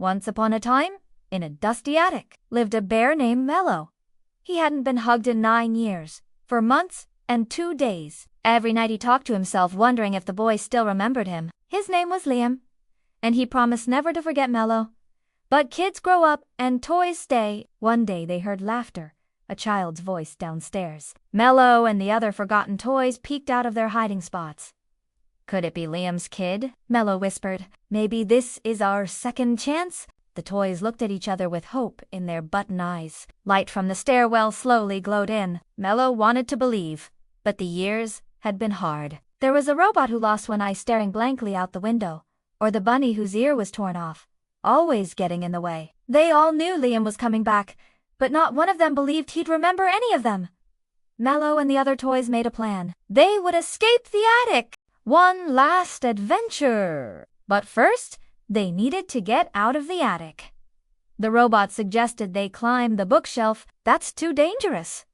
Once upon a time, in a dusty attic, lived a bear named Mello. He hadn't been hugged in 9 years, for months and 2 days. Every night he talked to himself, wondering if the boys still remembered him. His name was Liam, and he promised never to forget Mello. But kids grow up and toys stay. One day they heard laughter, a child's voice downstairs. Mello and the other forgotten toys peeked out of their hiding spots. Could it be Liam's kid? Mello whispered. Maybe this is our second chance? The toys looked at each other with hope in their button eyes. Light from the stairwell slowly glowed in. Mello wanted to believe, but the years had been hard. There was a robot who lost one eye staring blankly out the window, or the bunny whose ear was torn off, always getting in the way. They all knew Liam was coming back, but not one of them believed he'd remember any of them. Mello and the other toys made a plan. They would escape the attic. One last adventure. But first, they needed to get out of the attic. The robot suggested they climb the bookshelf. That's too dangerous.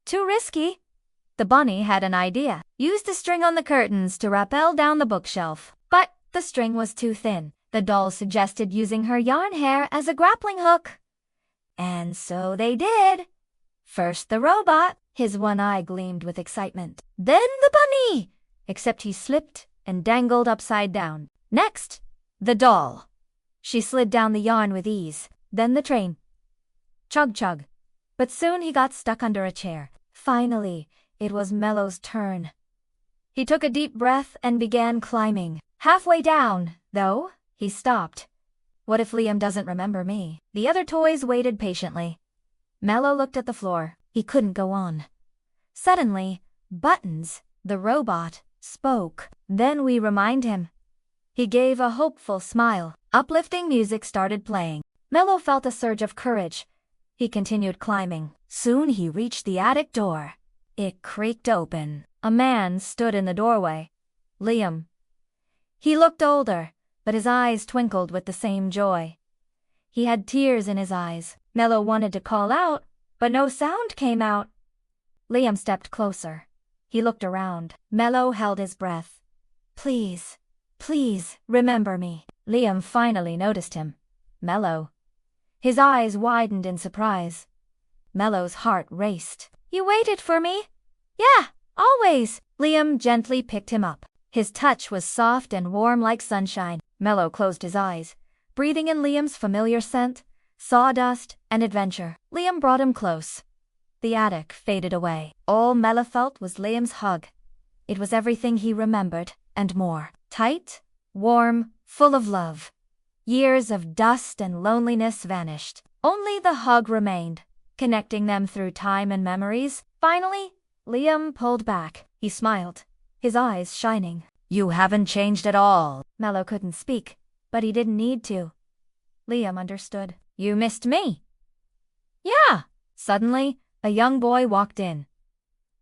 Too risky. The bunny had an idea. Use the string on the curtains to rappel down the bookshelf. But the string was too thin. The doll suggested using her yarn hair as a grappling hook. And so they did. First the robot. His one eye gleamed with excitement. Then the bunny, except he slipped and dangled upside down. Next, the doll. She slid down the yarn with ease. Then the train. Chug chug. But soon he got stuck under a chair. Finally, it was Mello's turn. He took a deep breath and began climbing. Halfway down, though, he stopped. What if Liam doesn't remember me? The other toys waited patiently. Mello looked at the floor. He couldn't go on. Suddenly, Buttons, the robot, spoke. Then we remind him. He gave a hopeful smile. Uplifting music started playing. Mello felt a surge of courage. He continued climbing. Soon he reached the attic door. It creaked open. A man stood in the doorway. Liam. He looked older, but his eyes twinkled with the same joy. He had tears in his eyes. Mello wanted to call out, but no sound came out. Liam stepped closer. He looked around. Mello held his breath. Please, please, remember me. Liam finally noticed him. Mello. His eyes widened in surprise. Mello's heart raced. You waited for me? Yeah, always. Liam gently picked him up. His touch was soft and warm like sunshine. Mello closed his eyes, breathing in Liam's familiar scent, sawdust, and adventure. Liam brought him close. The attic faded away. All Mello felt was Liam's hug. It was everything he remembered, and more. Tight, warm, full of love. Years of dust and loneliness vanished. Only the hug remained, connecting them through time and memories. Finally, Liam pulled back. He smiled, his eyes shining. You haven't changed at all. Mello couldn't speak, but he didn't need to. Liam understood. You missed me. Yeah. Suddenly, a young boy walked in.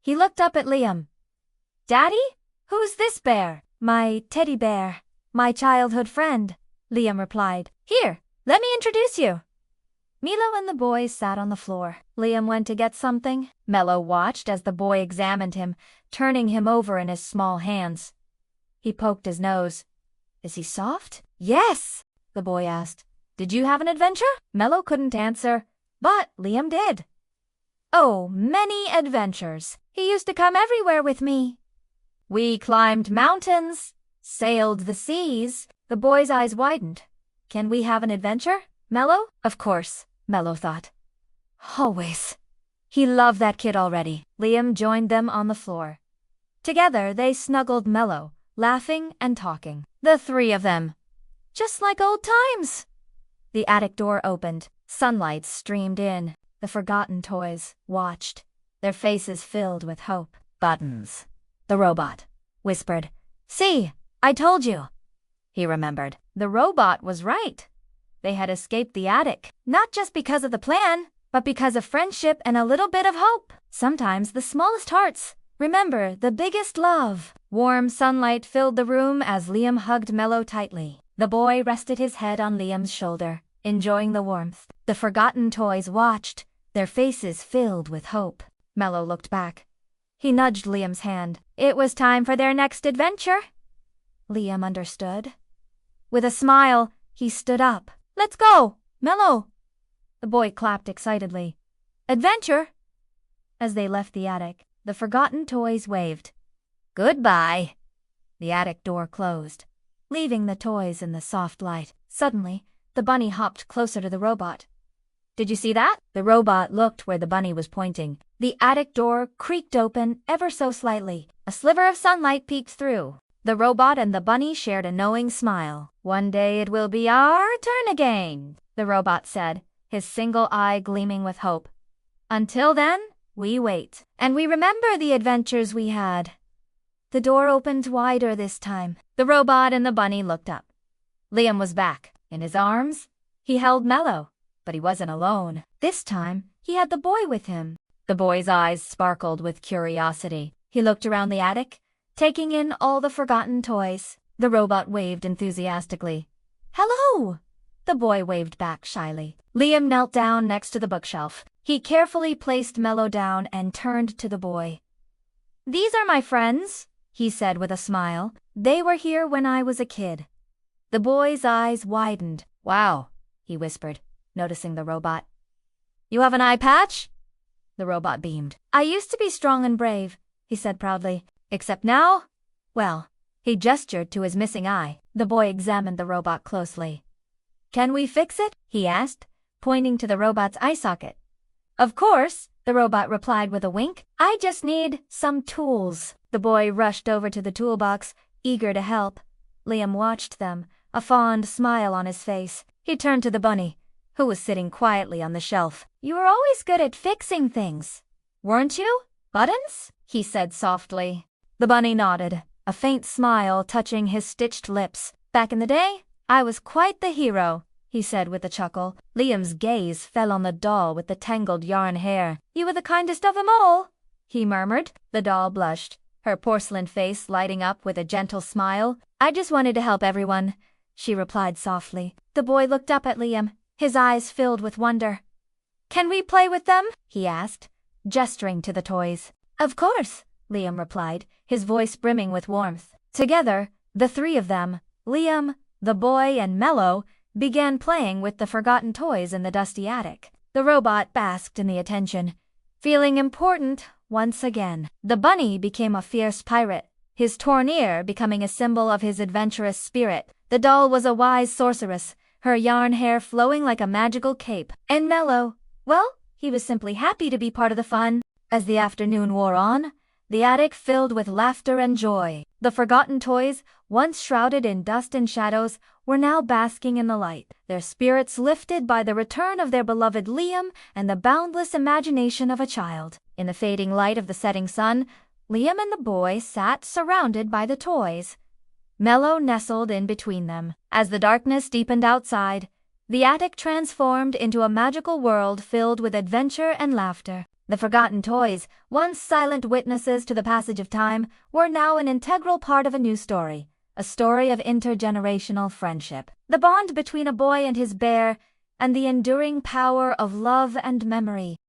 He looked up at Liam. Daddy? Who's this bear? My teddy bear. My childhood friend, Liam replied. Here, let me introduce you. Mello and the boys sat on the floor. Liam went to get something. Mello watched as the boy examined him, turning him over in his small hands. He poked his nose. Is he soft? Yes, the boy asked. Did you have an adventure? Mello couldn't answer, but Liam did. Oh, many adventures. He used to come everywhere with me. We climbed mountains, sailed the seas. The boy's eyes widened. Can we have an adventure, Mello? Of course, Mello thought. Always. He loved that kid already. Liam joined them on the floor. Together they snuggled Mello, laughing and talking. The three of them. Just like old times. The attic door opened. Sunlight streamed in. The forgotten toys watched, their faces filled with hope. Buttons. The robot whispered. See, I told you. He remembered. The robot was right. They had escaped the attic, not just because of the plan, but because of friendship and a little bit of hope. Sometimes the smallest hearts remember the biggest love. Warm sunlight filled the room as Liam hugged Mello tightly. The boy rested his head on Liam's shoulder, enjoying the warmth. The forgotten toys watched, their faces filled with hope. Mello looked back. He nudged Liam's hand. It was time for their next adventure. Liam understood. With a smile, he stood up. Let's go, Mello! The boy clapped excitedly. Adventure! As they left the attic, the forgotten toys waved. Goodbye. The attic door closed, leaving the toys in the soft light. Suddenly, the bunny hopped closer to the robot. Did you see that? The robot looked where the bunny was pointing. The attic door creaked open ever so slightly. A sliver of sunlight peeked through. The robot and the bunny shared a knowing smile. One day it will be our turn again, the robot said, his single eye gleaming with hope. Until then, we wait, and we remember the adventures we had. The door opened wider this time. The robot and the bunny looked up. Liam was back. In his arms, he held Mello, but he wasn't alone. This time, he had the boy with him. The boy's eyes sparkled with curiosity. He looked around the attic, taking in all the forgotten toys. The robot waved enthusiastically. Hello! The boy waved back shyly. Liam knelt down next to the bookshelf. He carefully placed Mello down and turned to the boy. These are my friends, he said with a smile. They were here when I was a kid. The boy's eyes widened. Wow, he whispered, noticing the robot. You have an eye patch? The robot beamed. I used to be strong and brave, he said proudly. Except now? Well, he gestured to his missing eye. The boy examined the robot closely. Can we fix it? He asked, pointing to the robot's eye socket. Of course, the robot replied with a wink. I just need some tools. The boy rushed over to the toolbox, eager to help. Liam watched them, a fond smile on his face. He turned to the bunny, who was sitting quietly on the shelf. You were always good at fixing things, weren't you? Buttons? He said softly. The bunny nodded, a faint smile touching his stitched lips. Back in the day, I was quite the hero, he said with a chuckle. Liam's gaze fell on the doll with the tangled yarn hair. You were the kindest of them all, he murmured. The doll blushed, her porcelain face lighting up with a gentle smile. I just wanted to help everyone, she replied softly. The boy looked up at Liam, his eyes filled with wonder. Can we play with them? He asked, gesturing to the toys. Of course, Liam replied, his voice brimming with warmth. Together, the three of them, Liam, the boy, and Mello, began playing with the forgotten toys in the dusty attic. The robot basked in the attention, feeling important once again. The bunny became a fierce pirate, his torn ear becoming a symbol of his adventurous spirit. The doll was a wise sorceress, her yarn hair flowing like a magical cape. And Mello, well, he was simply happy to be part of the fun. As the afternoon wore on, the attic filled with laughter and joy. The forgotten toys, once shrouded in dust and shadows, were now basking in the light, their spirits lifted by the return of their beloved Liam and the boundless imagination of a child. In the fading light of the setting sun, Liam and the boy sat surrounded by the toys. Mello nestled in between them. As the darkness deepened outside, the attic transformed into a magical world filled with adventure and laughter. The forgotten toys, once silent witnesses to the passage of time, were now an integral part of a new story, a story of intergenerational friendship, the bond between a boy and his bear, and the enduring power of love and memory.